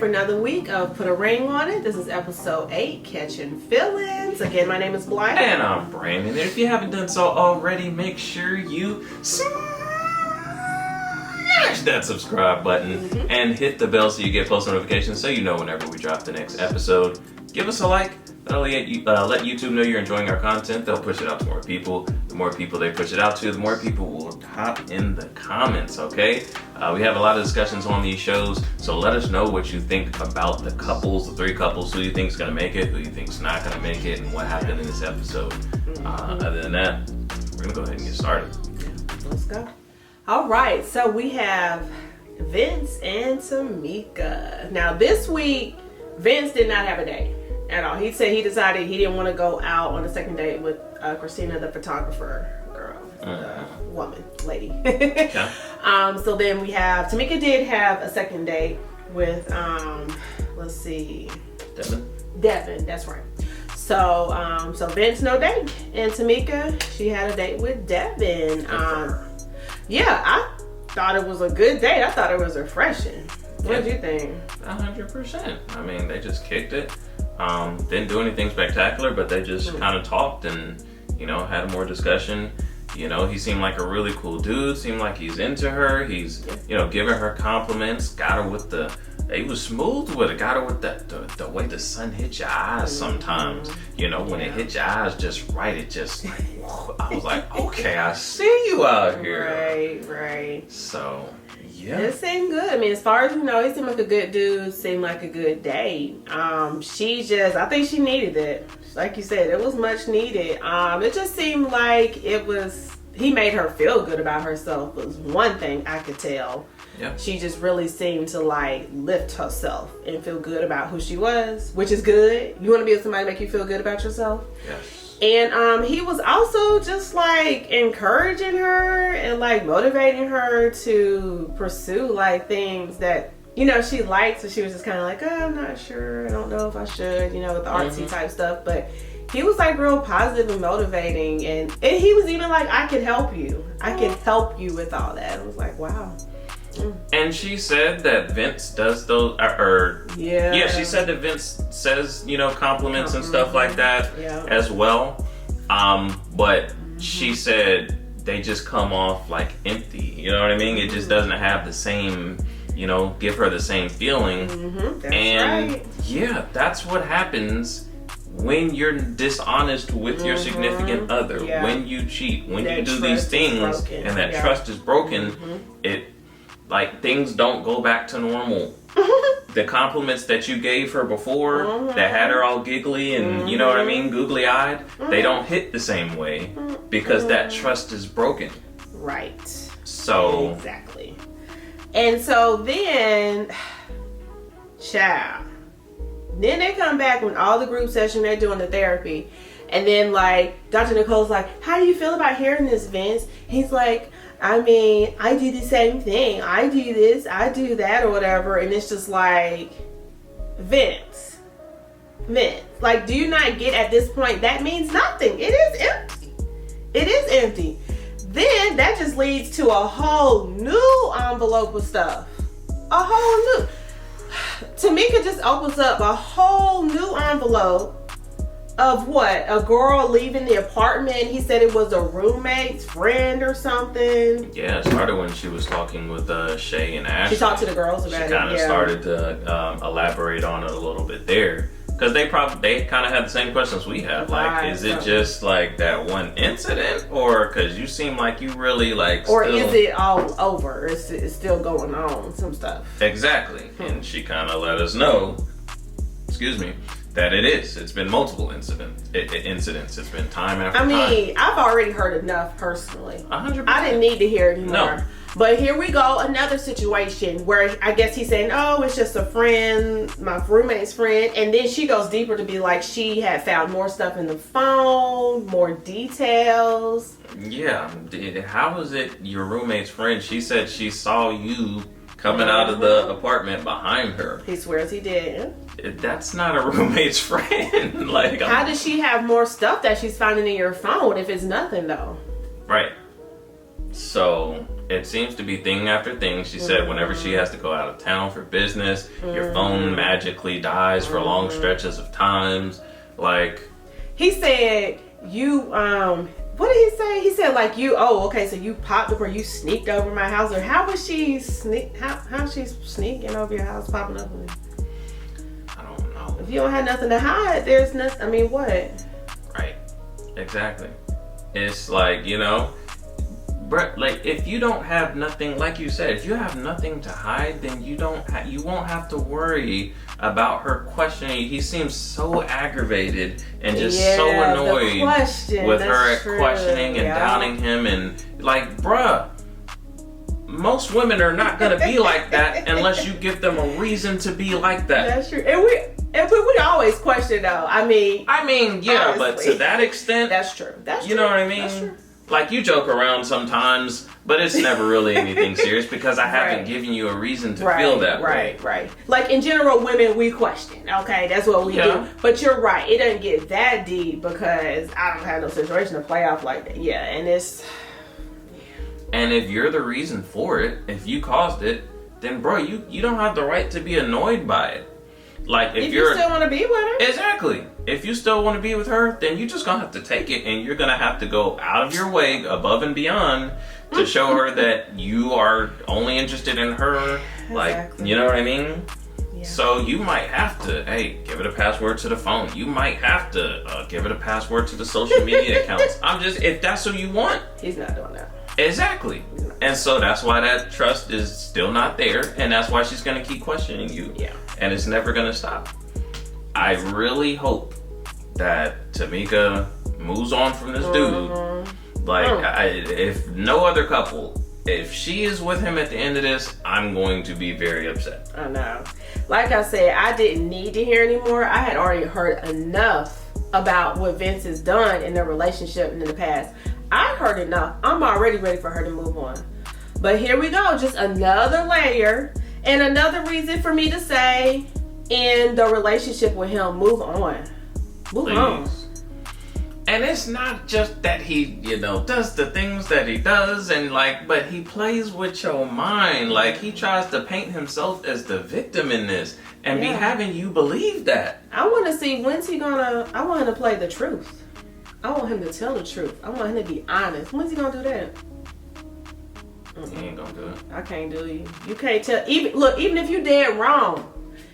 for another week of Put a Ring on It. This is episode 8, Catching Feelings. Again, my name is Blythe. And I'm Brandon. And if you haven't done so already, make sure you smash that subscribe button and hit the bell so you get post notifications so you know whenever we drop the next episode. Give us a like. That'll let YouTube know you're enjoying our content. They'll push it out to more people. The more people they push it out to, the more people will hop in the comments, okay? We have a lot of discussions on these shows, so let us know what you think about the couples, the 3 couples, who you think is going to make it, who you think is not going to make it, and what happened in this episode. Other than that, we're going to go ahead and get started. Let's go. All right, so we have Vince and Tamika. Now, this week, Vince did not have a date at all. He said he decided he didn't want to go out on a second date with Christina, the photographer girl, woman, lady. Okay. So then we have, Tamika did have a second date with, let's see. Devin, that's right. So, so Vince, no date. And Tamika, she had a date with Devin. Yeah, I thought it was a good date. I thought it was refreshing. What did you think? 100%. I mean, they just kicked it. Didn't do anything spectacular, but they just kind of talked and, you know, had more discussion. You know, he seemed like a really cool dude. Seemed like he's into her. He's, you know, giving her compliments. Got her with he was smooth with it. Got her with the way the sun hits your eyes sometimes. You know, when it hits your eyes just right, it just like, I was like, okay, I see you out here. Right. So, yeah. It seemed good. I mean, as far as you know, he seemed like a good dude. Seemed like a good date. I think she needed it. Like you said, it was much needed. It just seemed like he made her feel good about herself was one thing I could tell. Yep. She just really seemed to like lift herself and feel good about who she was, which is good. You want to be with somebody to make you feel good about yourself? Yes. And he was also just like encouraging her and like motivating her to pursue like things that, you know, she likes. So she was just kind of like, oh, I'm not sure. I don't know if I should, you know, with the artsy type stuff. But he was like real positive and motivating. And he was even like, I can help you. I can help you with all that. I was like, wow. And she said that Vince does those, she said that Vince says, you know, compliments and stuff like that as well. But she said they just come off like empty, you know what I mean? It just doesn't have the same, you know, give her the same feeling. Yeah, that's what happens when you're dishonest with your significant other, when you cheat, when you do these things and that trust is broken, like things don't go back to normal. The compliments that you gave her before that had her all giggly and you know what I mean, googly eyed, they don't hit the same way because that trust is broken. Right. So exactly. And so then, then they come back when all the group session they're doing the therapy, and then like Dr. Nicole's like, how do you feel about hearing this, Vince? He's like, I mean, I do the same thing. I do this, I do that, or whatever. And it's just like, Vince, like, do you not get at this point that means nothing? It is empty. It is empty. Then that just leads to a whole new envelope of stuff. A whole new. Tamika just opens up a whole new envelope of what? A girl leaving the apartment. He said it was a roommate's friend or something. Yeah, it started when she was talking with Shay and Ashley. She talked to the girls about it. She kind of started to elaborate on it a little bit there. Because they kind of had the same questions we have. Like, is it just like that one incident? Or because you seem like you really like or is it all over? Is it still going on? Some stuff. Exactly. And she kind of let us know, that it is. It's been multiple incidents. It's been time after time. I mean, I've already heard enough personally. 100%. I didn't need to hear it anymore. No. But here we go, another situation where I guess he's saying, oh, it's just a friend, my roommate's friend. And then she goes deeper to be like, she had found more stuff in the phone, more details. Yeah. How was it your roommate's friend? She said she saw you coming out of the apartment behind her. He swears he did. That's not a roommate's friend. Like, how does she have more stuff that she's finding in your phone if it's nothing though? Right. So it seems to be thing after thing. She said whenever she has to go out of town for business, your phone magically dies for long stretches of times. Like, he said, you, what did he say? He said, like, so you popped up or you sneaked over my house, or how was she how she's sneaking over your house, popping up? I don't know. If you don't have nothing to hide, there's nothing, I mean, what? Right. Exactly. It's like, you know, like, if you don't have nothing, like you said, if you have nothing to hide, then you won't have to worry about her questioning. He seems so aggravated and just so annoyed with her questioning and doubting him, and like, bruh, most women are not gonna be like that unless you give them a reason to be like that. That's true. And we always question though. I mean, yeah, honestly. But to that extent, that's true. You know what I mean? That's true. Like, you joke around sometimes, but it's never really anything serious because I haven't given you a reason to feel that way. Right. Like, in general, women, we question. Okay, that's what we do. But you're right. It doesn't get that deep because I don't have no situation to play off like that. Yeah, and it's... And if you're the reason for it, if you caused it, then, bro, you don't have the right to be annoyed by it. Like, if you still want to be with her. Exactly. If you still want to be with her, then you just gonna have to take it, and you're gonna have to go out of your way, above and beyond, to show her that you are only interested in her. Like, you know what I mean? Yeah. So you might have to, give it a password to the phone. You might have to give it a password to the social media accounts. If that's what you want. He's not doing that. Exactly. And so that's why that trust is still not there, and that's why she's gonna keep questioning you. Yeah. And it's never gonna stop. I really hope that Tamika moves on from this dude. Like, if no other couple, if she is with him at the end of this, I'm going to be very upset. I know. Like I said, I didn't need to hear anymore. I had already heard enough about what Vince has done in their relationship in the past. I heard enough. I'm already ready for her to move on. But here we go. Just another layer and another reason for me to say, in the relationship with him, move on. Move on. And it's not just that he, does the things that he does, and but he plays with your mind. Like, he tries to paint himself as the victim in this and be having you believe that. I want to see, I want him to play the truth. I want him to tell the truth. I want him to be honest. When's he gonna do that? He ain't gonna do it. I can't do you. You can't tell. Even if you did wrong.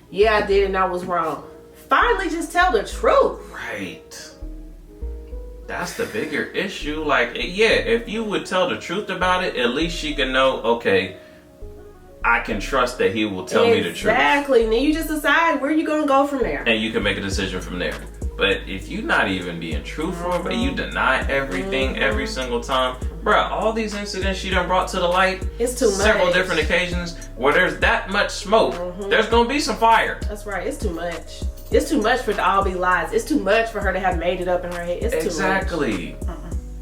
Yeah, I did and I was wrong. Finally, just tell the truth. Right. That's the bigger issue. Like, if you would tell the truth about it, at least she can know, okay, I can trust that he will tell me the truth. Exactly. And then you just decide where you're going to go from there. And you can make a decision from there. But if you're not even being truthful, but you deny everything every single time, bruh, all these incidents she done brought to the light, it's too much. Several different occasions where there's that much smoke, there's gonna be some fire. That's right. It's too much. It's too much for it to all be lies. It's too much for her to have made it up in her head. It's too much. Exactly.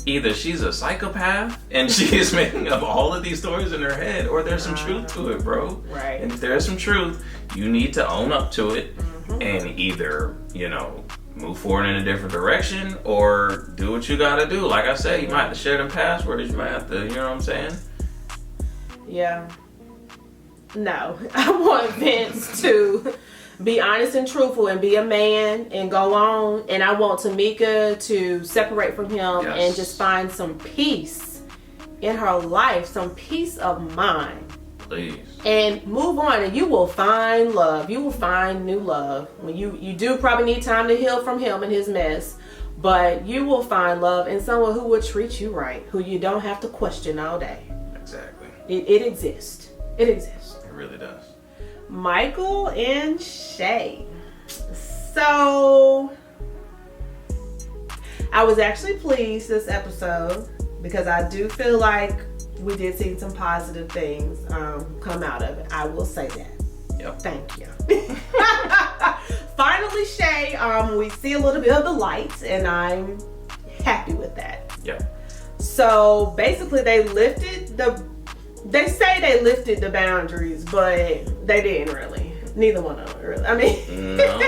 Either she's a psychopath and she is making up all of these stories in her head, or there's some truth to it, bro. Right. And if there's some truth, you need to own up to it and either, move forward in a different direction or do what you gotta do. Like I said, you might have to share them passwords. You might have to, you know what I'm saying? Yeah. No. I want Vince to be honest and truthful and be a man and go on. And I want Tamika to separate from him and just find some peace in her life, some peace of mind. Please. And move on, and you will find love. You will find new love. When you do probably need time to heal from him and his mess, but you will find love in someone who will treat you right, who you don't have to question all day. Exactly. It exists. It exists. It really does. Michael and Shay. So I was actually pleased this episode because I do feel like we did see some positive things come out of it. I will say that. Yep. Thank you. Finally, Shay, we see a little bit of the light, and I'm happy with that. Yep. So basically, they say they lifted the boundaries, but they didn't really. Neither one of them really. I mean, no.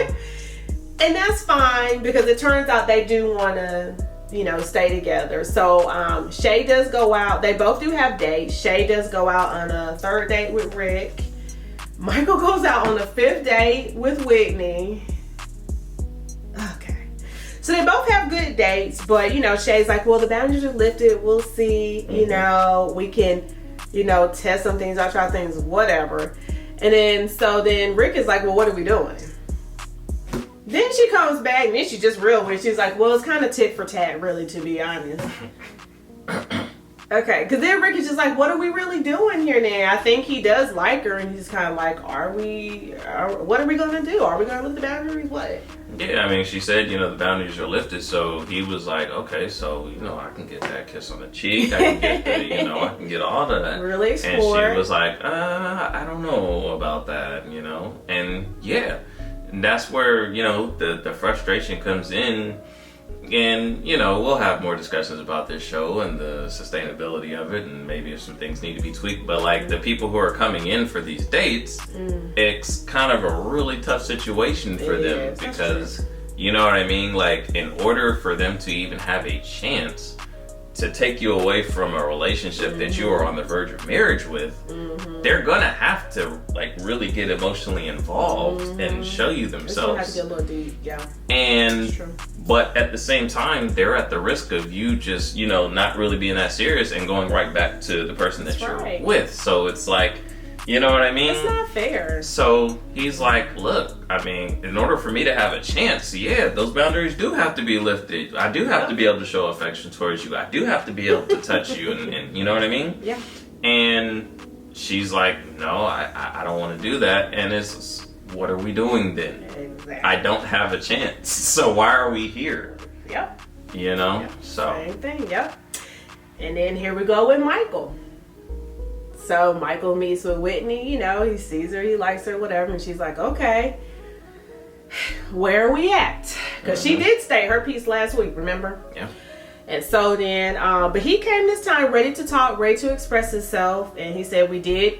And that's fine because it turns out they do want to stay together. So Shay does go out. They both do have dates. Shay does go out on a 3rd date with Rick. Michael goes out on the 5th date with Whitney. Okay. So they both have good dates, but Shay's like, well, the boundaries are lifted. We'll see. We can, test some things out, try things, whatever. And then Rick is like, well, what are we doing? Then she comes back and then she's just real weird. She's like, well, it's kind of tit for tat, really, to be honest. Okay, because then Rick is just like, what are we really doing here now? I think he does like her, and he's kind of like, what are we going to do? Are we going to lift the boundaries? What? Yeah, I mean, she said, the boundaries are lifted, so he was like, okay, so, I can get that kiss on the cheek, I can get I can get all of that. Really explore. And she was like, I don't know about that, and yeah, and that's where, the frustration comes in. And, we'll have more discussions about this show and the sustainability of it, and maybe if some things need to be tweaked. But, like, the people who are coming in for these dates, it's kind of a really tough situation for them because, you know what I mean? Like, in order for them to even have a chance to take you away from a relationship that you are on the verge of marriage with, they're gonna have to like really get emotionally involved and show you themselves. It's gonna have to get a little deep, yeah. And but at the same time, they're at the risk of you just not really being that serious and going right back to the person that you're with. So it's like, you know what I mean? It's not fair. So he's like, look, I mean, in order for me to have a chance, those boundaries do have to be lifted. I do have to be able to show affection towards you. I do have to be able to touch you and you know what I mean? Yeah. And she's like, no, I don't want to do that. And it's, what are we doing then? Exactly. I don't have a chance. So why are we here? Yep. So. Same thing, yep. And then here we go with Michael. So Michael meets with Whitney, he sees her, he likes her, whatever, and she's like, okay, where are we at? Because she did stay her piece last week, remember? Yeah. And so then, but he came this time ready to talk, ready to express himself, and he said we did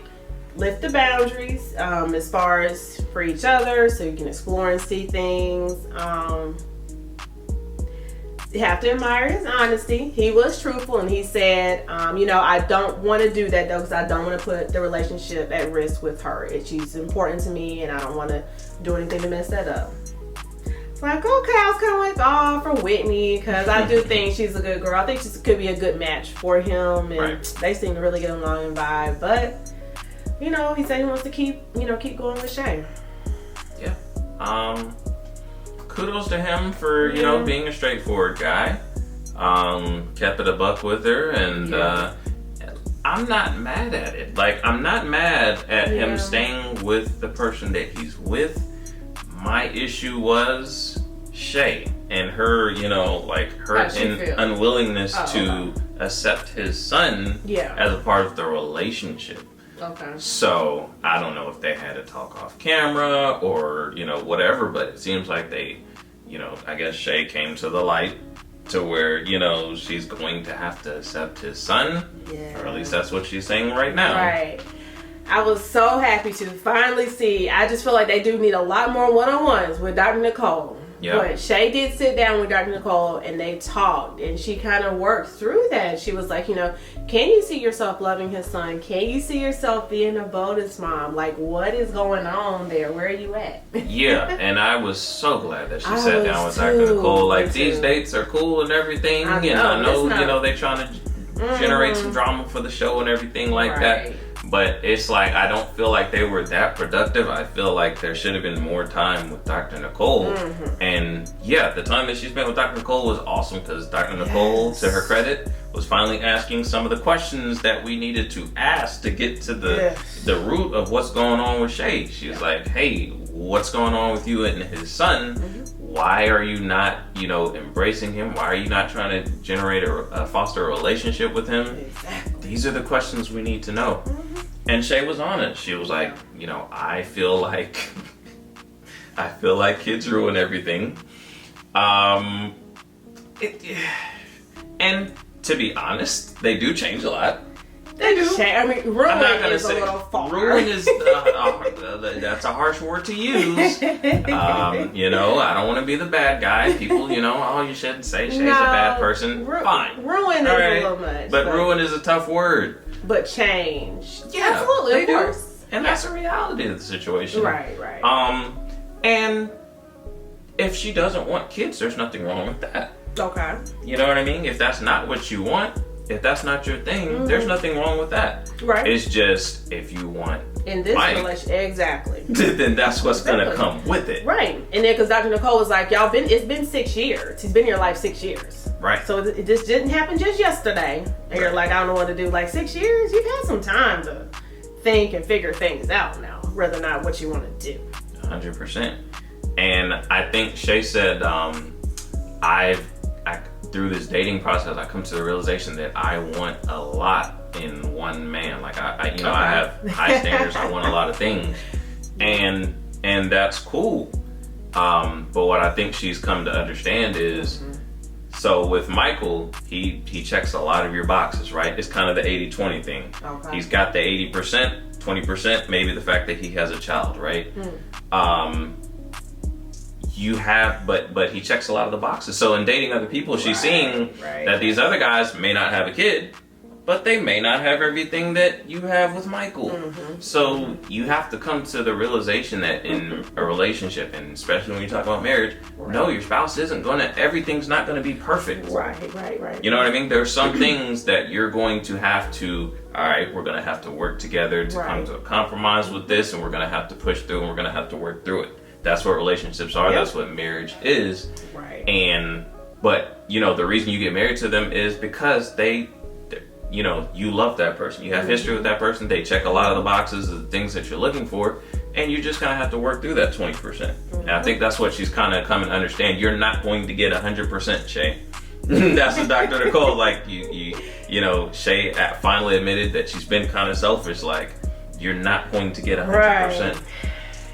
lift the boundaries as far as for each other, so you can explore and see things. You have to admire his honesty. He was truthful, and he said, I don't want to do that though, because I don't want to put the relationship at risk with her. She's important to me, and I don't want to do anything to mess that up. It's like, okay, I was kind of like, for Whitney, because I do think she's a good girl. I think she could be a good match for him, and they seem to really get along and vibe. But he said he wants to keep going with Shay. Yeah. Kudos to him for being a straightforward guy. Kept it a buck with her, and I'm not mad at it. Like, I'm not mad at him staying with the person that he's with. My issue was Shay and her, her unwillingness to accept his son as a part of the relationship. Okay. So I don't know if they had to talk off camera or whatever, but it seems like they, I guess Shay came to the light to where she's going to have to accept his son, or at least that's what she's saying right now. Right. I was so happy to finally see. I just feel like they do need a lot more one-on-ones with Dr. Nicole. Yeah. But Shay did sit down with Dr. Nicole and they talked, and she kind of worked through that. She was like, can you see yourself loving his son? Can you see yourself being a bonus mom? Like, what is going on there? Where are you at? Yeah, and I was so glad that she sat down with Dr. Nicole. Like, these dates are cool and everything. I know they're trying to generate some drama for the show and everything like that. But it's like, I don't feel like they were that productive. I feel like there should have been more time with Dr. Nicole. And yeah, the time that she spent with Dr. Nicole was awesome, because Dr. Nicole, to her credit, was finally asking some of the questions that we needed to ask to get to the root of what's going on with Shay. She was like, hey, what's going on with you and his son? Why are you not, embracing him? Why are you not trying to generate foster a relationship with him? These are the questions we need to know. And Shay was on it. She was like, I feel like kids ruin everything. And to be honest, they do change a lot. They do. I mean, ruin I'm not gonna is say a little far. ruin is that's a harsh word to use. You know, I don't want to be the bad guy. People, you know, oh, you shouldn't say Shay's a bad person. Fine. Ruin is a little much. But ruin is a tough word. But change. Yeah, absolutely, of course. do. And that's a reality of the situation. Right, right. And if she doesn't want kids, there's nothing wrong with that. Okay. You know what I mean? If that's not what you want, if that's not your thing, there's nothing wrong with that. Right. It's just if you want in this relationship, exactly. Then that's what's gonna come with it. Right. And then because Dr. Nicole was like, it's been 6 years. He's been in your life 6 years. Right. So it just didn't happen just yesterday. And you're like, I don't know what to do. Like 6 years? You've had some time to think and figure things out now, whether or not what you want to do. 100%. And I think Shay said, through this dating process, I come to the realization that I want a lot in one man. Like I have high standards. I want a lot of things, and that's cool. But what I think she's come to understand is, so with Michael, he checks a lot of your boxes, right? It's kind of the 80-20 thing. Okay. He's got the 80%, 20%, maybe the fact that he has a child, right? You have, but he checks a lot of the boxes. So in dating other people, she's seeing that these other guys may not have a kid, but they may not have everything that you have with Michael. So you have to come to the realization that in a relationship, and especially when you talk about marriage, no, your spouse isn't everything's not gonna be perfect. Right. You know what I mean? There's some things that you're going to have to, all right, we're gonna have to work together to come to a compromise with this, and we're gonna have to push through, and we're gonna have to work through it. That's what relationships are. That's what marriage is. Right. But you know, the reason you get married to them is because you know, you love that person. You have history with that person. They check a lot of the boxes of the things that you're looking for, and you just kind of have to work through that 20%. And I think that's what she's kind of coming to understand. You're not going to get 100%, Shay. That's what Dr. Nicole, like you know, Shay finally admitted that she's been kind of selfish. Like, you're not going to get 100%. Right.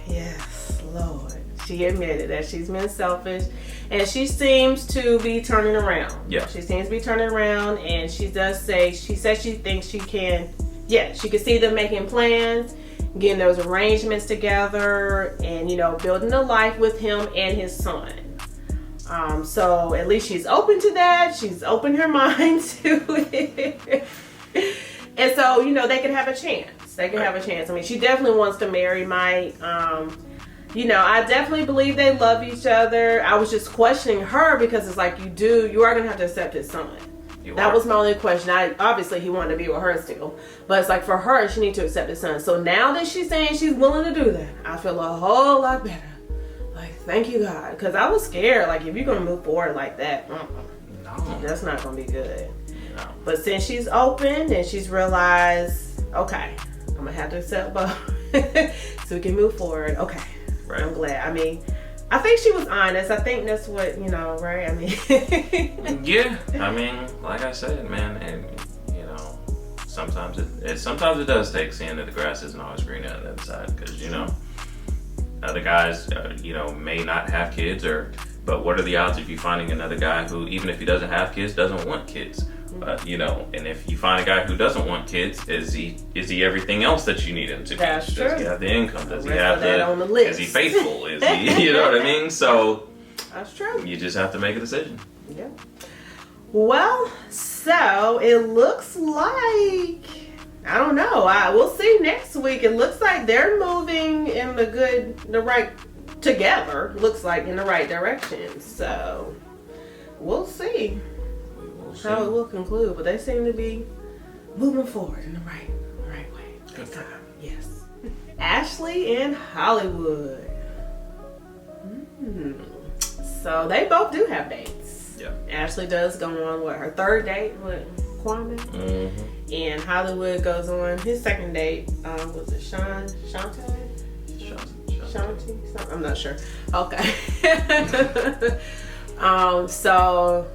Yes. Lord, she admitted that she's been selfish, and she seems to be turning around. Yeah, she seems to be turning around, and she says she thinks she can. Yeah, she can see them making plans, getting those arrangements together, and building a life with him and his son. So at least she's open to that. She's opened her mind to it, and so they can have a chance. They can have a chance. I mean, she definitely wants to marry Mike. I definitely believe they love each other. I was just questioning her because it's like you are going to have to accept his son. That was my only question. Obviously he wanted to be with her still, but it's like for her, she needs to accept his son. So now that she's saying she's willing to do that, I feel a whole lot better. Like, thank you, God. Because I was scared, like, if you're going to move forward like that, no, that's not going to be good. No. But since she's open and she's realized, okay, I'm going to have to accept both so we can move forward. Okay. Right. I'm glad. I mean, I think she was honest. I think that's what, right? I mean. Yeah. I mean, like I said, man, and, sometimes it does take seeing that the grass isn't always greener on the other side, because, other guys, may not have kids, but what are the odds of you finding another guy who, even if he doesn't have kids, doesn't want kids? And if you find a guy who doesn't want kids, is he everything else that you need him to be? That's true. Does he have the income? Does he have the list? Is he faithful? Is he, you know what I mean? So that's true. You just have to make a decision. Yeah. Well, so it looks like, I don't know. We'll see next week. It looks like they're moving in together. Looks like in the right direction. So we'll see how it will conclude, but they seem to be moving forward in the right way. Good time. Yes. Ashley in Hollywood. So they both do have dates. Yeah. Ashley does go on her third date with Kwame, and Hollywood goes on his second date. Was it Shanti? I'm not sure. Okay. So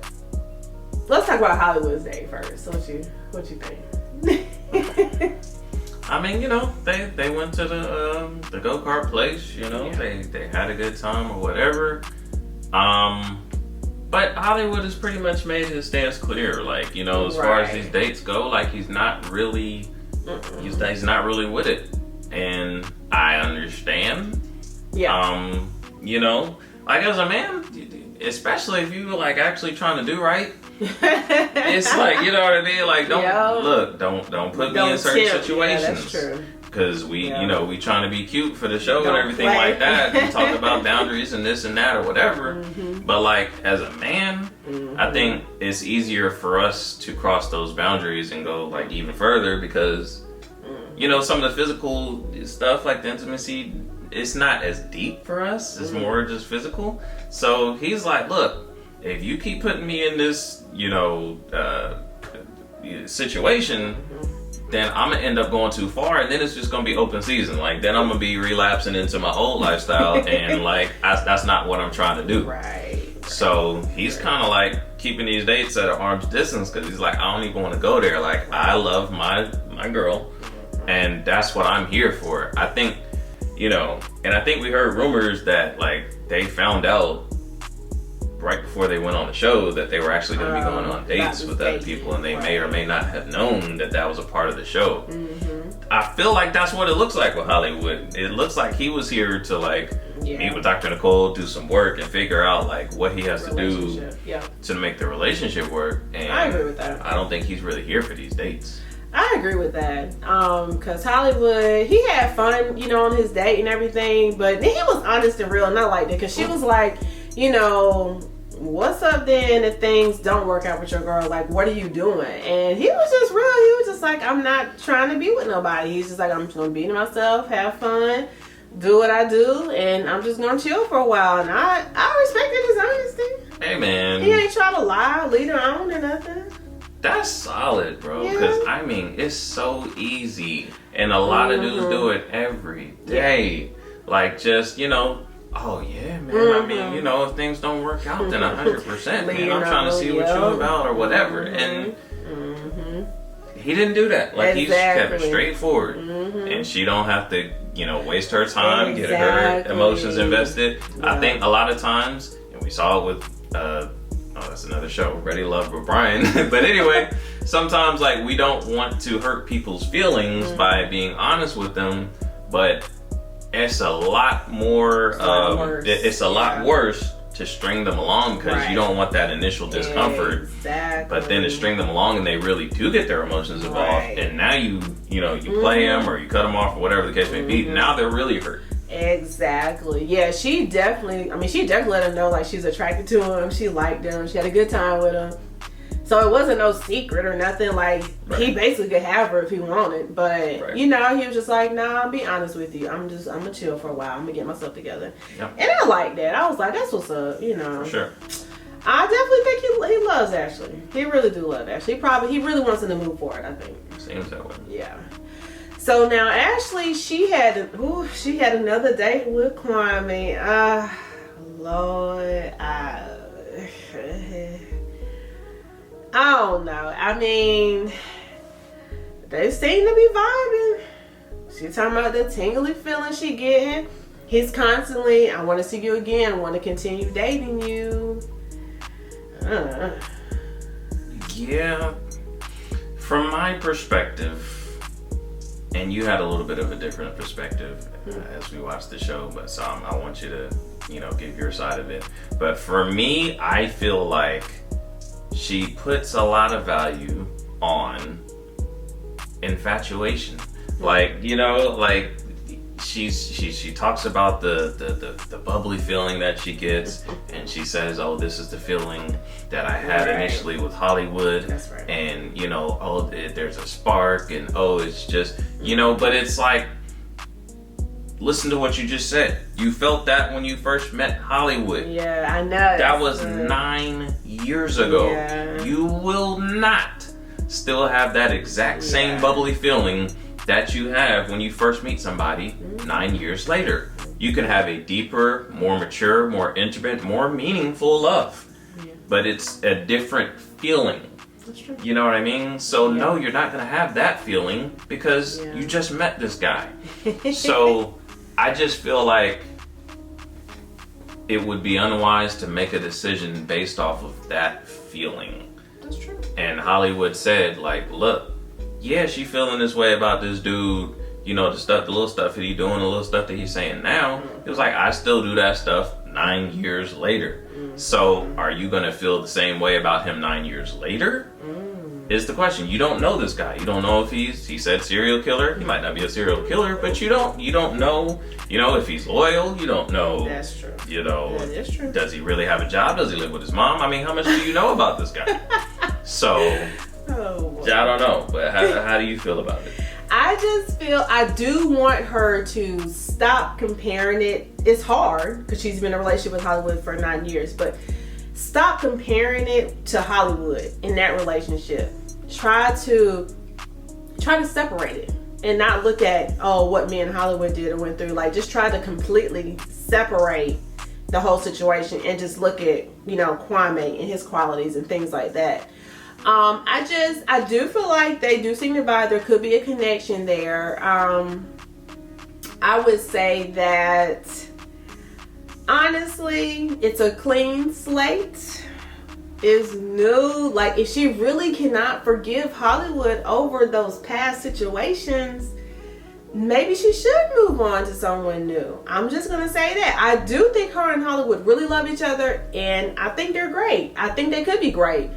let's talk about Hollywood's date first. What you think? I mean, they went to the go-kart place. Yeah. They had a good time or whatever. But Hollywood has pretty much made his stance clear. Like, you know, as far as these dates go, like he's not really, he's not really with it, and I understand. Yeah. You know, like as a man, especially if you like actually trying to do right, it's like, you know what I mean. Like, don't put me in certain situations. Yeah, that's true. Because we, you know, we trying to be cute for the show and everything like that. And talk about boundaries and this and that or whatever. But like, as a man, I think it's easier for us to cross those boundaries and go like even further because, you know, some of the physical stuff like the intimacy, it's not as deep for us. It's more just physical. So he's like, look, if you keep putting me in this, you know, situation, then I'm gonna end up going too far, and then it's just gonna be open season. Like, then I'm gonna be relapsing into my old lifestyle, and like, that's not what I'm trying to do. Right. So he's kind of like keeping these dates at an arm's distance because he's like, I don't even want to go there. Like, I love my girl, and that's what I'm here for. I think, you know, and I think we heard rumors that like they found out right before they went on the show that they were actually going to be going on dates with other people, and they may or may not have known that that was a part of the show. I feel like that's what it looks like with Hollywood. It looks like he was here to like meet with Dr. Nicole, do some work, and figure out like what he has to do to make the relationship work. And I agree with that. I don't think he's really here for these dates. I agree with that. Cause Hollywood, he had fun, you know, on his date and everything, but he was honest and real, and I liked it. Cause she was like, you know, what's up then if things don't work out with your girl? Like, what are you doing? And he was just real. He was just like, I'm not trying to be with nobody. He's just like, I'm just gonna be to myself, have fun, do what I do, and I'm just gonna chill for a while. And I respected his honesty. Hey man, he ain't trying to lie, lead her on or nothing. That's solid, bro. Because I mean, it's so easy, and a lot of dudes do it every day. Like, just, you know, oh yeah, man. I mean, you know, if things don't work out, then 100%. Man, I'm trying to see what you about or whatever. And he didn't do that. Like, he kept it straightforward, and she don't have to, you know, waste her time, get her emotions invested. I think a lot of times, and we saw it with that's another show, Ready Love with Brian. But anyway, sometimes like we don't want to hurt people's feelings by being honest with them, but it's a lot more it's a lot worse to string them along because you don't want that initial discomfort. But then to string them along and they really do get their emotions involved, and now you know, you play them or you cut them off or whatever the case may be, now they're really hurt. Exactly. Yeah, she definitely let him know like she's attracted to him. She liked him. She had a good time with him. So it wasn't no secret or nothing. Like, he basically could have her if he wanted. But, you know, he was just like, nah, I'll be honest with you. I'm gonna chill for a while. I'm gonna get myself together. And I like that. I was like, that's what's up, you know. For sure. I definitely think he loves Ashley. He really do love Ashley. He really wants him to move forward, I think. Seems that way. Yeah. So now Ashley, she had another date with Kwame. Lord, I don't know. I mean, they seem to be vibing. She talking about the tingly feeling she getting. He's constantly, I want to see you again. I want to continue dating you. Yeah. From my perspective, and you had a little bit of a different perspective as we watched the show, but so I want you to, you know, give your side of it. But for me, I feel like she puts a lot of value on infatuation. Like, you know, like she talks about the bubbly feeling that she gets, and she says, oh, this is the feeling that I had initially with Hollywood. That's right. And, you know, oh, there's a spark, and oh, it's just, you know, but it's like, listen to what you just said. You felt that when you first met Hollywood. Yeah, I know. That was 9 years ago. Yeah. You will not still have that exact same bubbly feeling that you have when you first meet somebody 9 years later. You can have a deeper, more mature, more intimate, more meaningful love. But it's a different feeling. That's true. You know what I mean? So no, you're not going to have that feeling because you just met this guy. So I just feel like it would be unwise to make a decision based off of that feeling. That's true. And Hollywood said, like, look, yeah, she feeling this way about this dude, you know, the little stuff that he doing, the little stuff that he's saying now. It was like, I still do that stuff 9 years later. So are you going to feel the same way about him 9 years later? Is the question. You don't know this guy. You don't know if he said serial killer. He might not be a serial killer, but you don't know, if he's loyal. You don't know. That's true. That is true. Does he really have a job? Does he live with his mom? I mean, how much do you know about this guy? So, I don't know. But how do you feel about it? I just feel I do want her to stop comparing it. It's hard because she's been in a relationship with Hollywood for 9 years, but stop comparing it to Hollywood in that relationship. Try to separate it and not look at what me and Hollywood did or went through. Like, just try to completely separate the whole situation and just look at Kwame and his qualities and things like that. I do feel like they do seem to vibe. There could be a connection there. I would say that honestly, it's a clean slate. Is new. Like, if she really cannot forgive Hollywood over those past situations, maybe she should move on to someone new. I'm just gonna say that. I do think her and Hollywood really love each other, and I think they're great. I think they could be great.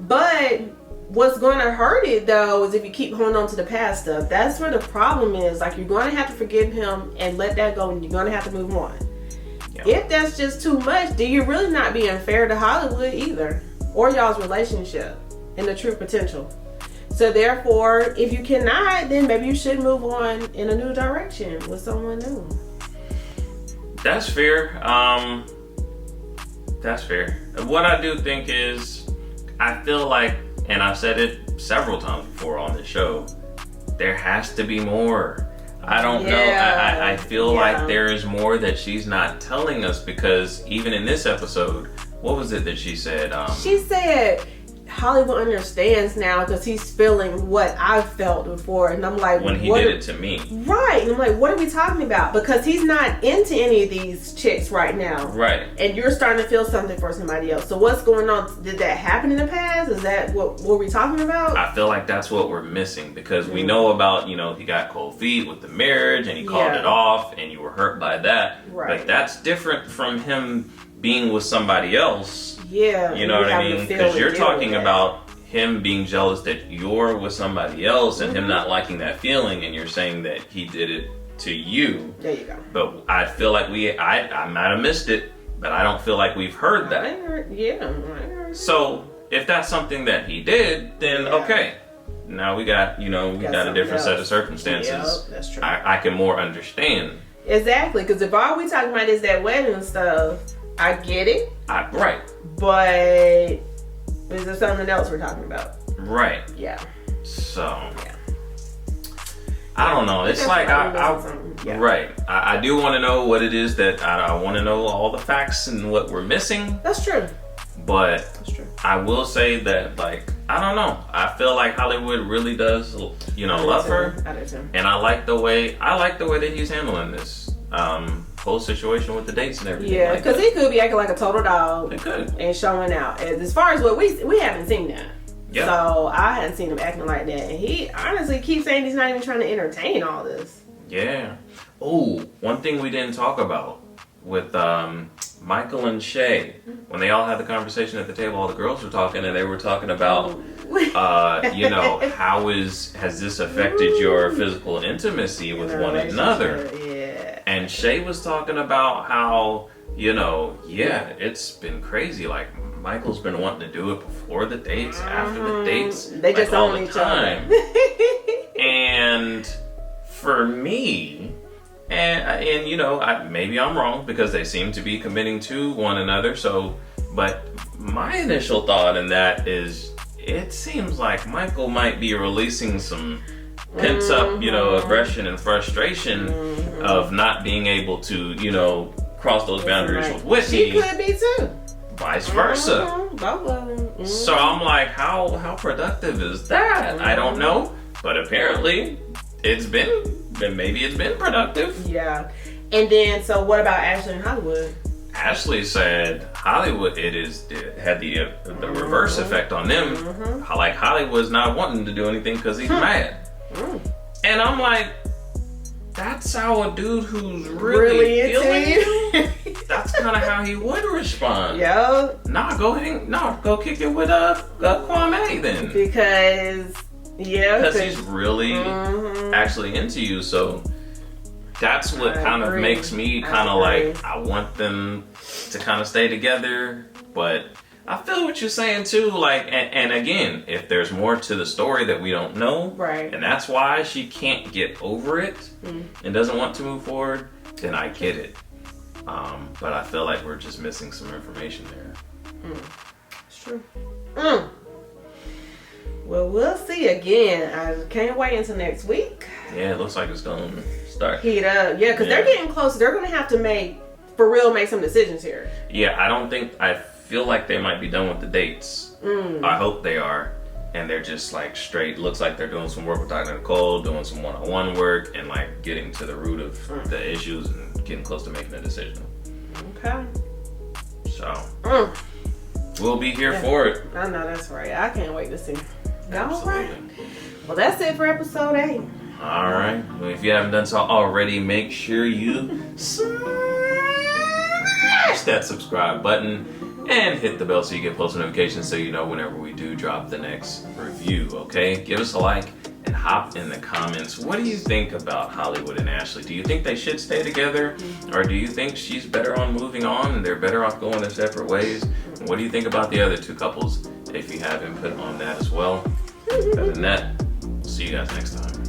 But what's gonna hurt it though is if you keep holding on to the past stuff. That's where the problem is. Like, you're gonna have to forgive him and let that go, and you're gonna have to move on. Yeah. If that's just too much, then you're really not being fair to Hollywood either, or y'all's relationship and the true potential. So therefore, if you cannot, then maybe you should move on in a new direction with someone new. That's fair. That's fair. What I do think is, I feel like, and I've said it several times before on this show, there has to be more. I don't know. I feel like there is more that she's not telling us, because even in this episode, what was it that she said? She said Hollywood understands now because he's feeling what I felt before. And I'm like, when he did it to me. Right. And I'm like, what are we talking about? Because he's not into any of these chicks right now. Right. And you're starting to feel something for somebody else. So what's going on? Did that happen in the past? Is that what were we talking about? I feel like that's what we're missing, because we know about, he got cold feet with the marriage and he called it off and you were hurt by that. Right. But that's different from him being with somebody else. Yeah. You know what I mean? Because you're talking about him being jealous that you're with somebody else and him not liking that feeling, and you're saying that he did it to you. There you go. But I feel like I might have missed it, but I don't feel like we've heard that. I heard. So if that's something that he did, then okay. Now we got, we got a different set of circumstances. Yep, that's true. I can more understand. Exactly, because if all we talking about is that wedding stuff, I get it. Right. But is there something else we're talking about? Right. Yeah. So. Yeah. I don't know. It's like right. I do want to know what it is that I want to know all the facts and what we're missing. That's true. But that's true. I will say that, like, I don't know. I feel like Hollywood really does, love her. I do too. And I like the way that he's handling this whole situation with the dates and everything. Yeah, because he could be acting like a total dog. It could. And showing out. As far as what we haven't seen that. Yep. So I hadn't seen him acting like that. And he honestly keeps saying he's not even trying to entertain all this. Yeah. Oh, one thing we didn't talk about with Michael and Shay, when they all had the conversation at the table, all the girls were talking, and they were talking about, how has this affected your physical intimacy with one another? Yeah. And Shay was talking about how, it's been crazy. Like, Michael's been wanting to do it before the dates, after the dates. They just all own the each time. other. And for me, maybe I'm wrong, because they seem to be committing to one another. So, but my initial thought in that is, it seems like Michael might be releasing some pent up, aggression and frustration of not being able to, cross those boundaries with Whitney. She could be too. Vice versa. Both of them. So I'm like, how productive is that? I don't know, but apparently maybe it's been productive. Yeah. And then, so what about Ashley and Hollywood? Ashley said Hollywood had the reverse effect on them. Like Hollywood's not wanting to do anything because he's mad. And I'm like, that's how a dude who's really feeling you. That's kind of how he would respond. Yeah. Nah, go kick it with Kwame then. Because he's really actually into you. So that's what kind of makes me kind of like, I want them to kind of stay together. But I feel what you're saying too. Like, and again, if there's more to the story that we don't know, right, and that's why she can't get over it and doesn't want to move forward, then I get it. But I feel like we're just missing some information there. It's true. Well, we'll see again. I can't wait until next week. Yeah, it looks like it's going to start heat up. Yeah, because they're getting closer. They're going to have to make some decisions here. Yeah, I feel like they might be done with the dates. I hope they are. And they're just like straight, looks like they're doing some work with Dr. Nicole, doing some one-on-one work, and like getting to the root of the issues and getting close to making a decision. Okay. So, we'll be here for it. I know, that's right. I can't wait to see. Absolutely. All right. Well, that's it for episode 8. All right. Well, if you haven't done so already, make sure you smash that subscribe button and hit the bell so you get post notifications so you know whenever we do drop the next review, okay? Give us a like and hop in the comments. What do you think about Hollywood and Ashley? Do you think they should stay together? Or do you think she's better on moving on and they're better off going their separate ways? And what do you think about the other two couples? If you have input on that as well. Other than that, we'll see you guys next time.